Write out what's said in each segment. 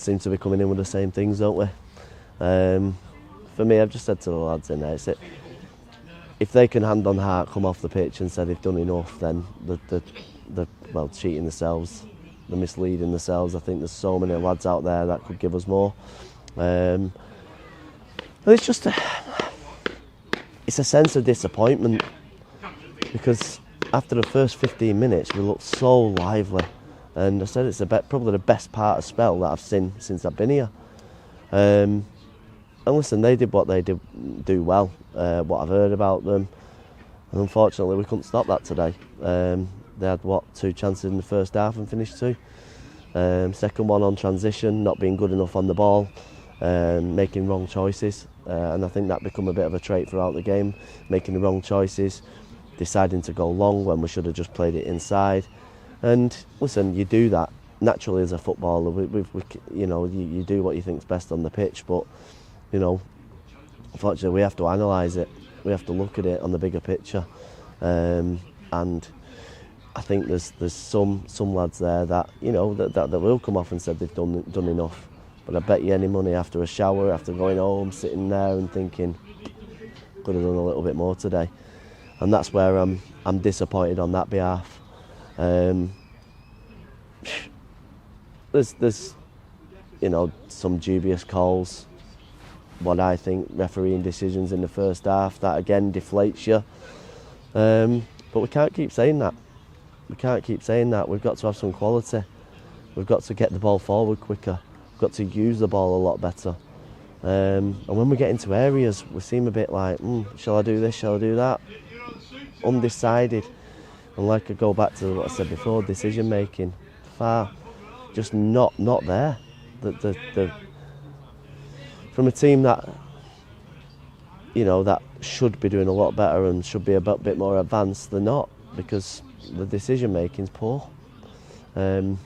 Seem to be coming in with the same things, don't we? For me, I've just said to the lads in there, if they can hand on heart come off the pitch and say they've done enough, then they're cheating themselves, they're misleading themselves. I think there's so many lads out there that could give us more. And it's just it's a sense of disappointment, because after the first 15 minutes we looked so lively, and I said it's probably the best part of spell that I've seen since I've been here. And listen, they did what they do well, what I've heard about them, and unfortunately we couldn't stop that today. They had 2 chances in the first half and finished 2. Second one on transition, not being good enough on the ball, making wrong choices, and I think that become a bit of a trait throughout the game, making the wrong choices, deciding to go long when we should have just played it inside. And listen, you do that naturally as a footballer. You do what you think's best on the pitch, but unfortunately we have to analyse it. We have to look at it on the bigger picture, and I think there's some lads there that that will come off and said they've done enough. But I bet you any money after a shower, after going home, sitting there and thinking, could have done a little bit more today. And that's where I'm disappointed on that behalf. There's some dubious calls, what I think refereeing decisions in the first half that again deflates you. But we can't keep saying that. We've got to have some quality. We've got to get the ball forward quicker. We've got to use the ball a lot better. And when we get into areas, we seem a bit like, shall I do this, shall I do that? Undecided. And like I go back to what I said before, decision making, just not there. From a team that that should be doing a lot better and should be a bit more advanced, they're not, because the decision making's poor. And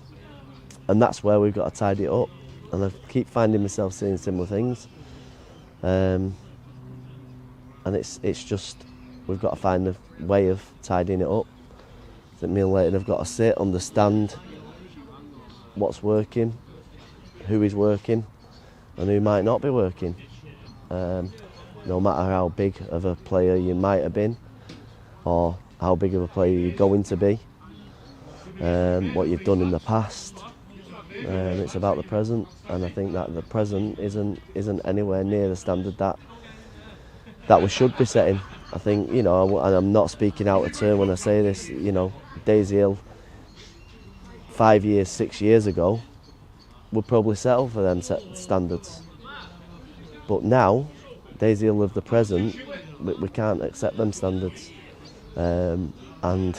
that's where we've got to tidy it up. And I keep finding myself saying similar things. And it's just, we've got to find a way of tidying it up. I think me and Leighton have got to sit, understand what's working, who is working, and who might not be working. No matter how big of a player you might have been, or how big of a player you're going to be, what you've done in the past. It's about the present, and I think that the present isn't anywhere near the standard that we should be setting. I think, and I'm not speaking out of turn when I say this, Daisy Hill 5 years, 6 years ago would probably settle for them set standards. But now, Daisy Hill of the present, we can't accept them standards. And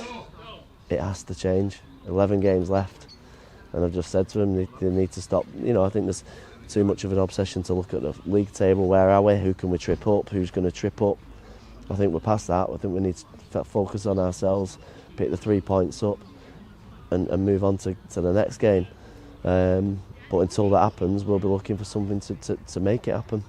it has to change. 11 games left. And I've just said to them, they need to stop. I think there's too much of an obsession to look at the league table. Where are we? Who can we trip up? Who's going to trip up? I think we're past that. I think we need to focus on ourselves, pick the 3 points up and move on to the next game. But until that happens, we'll be looking for something to make it happen.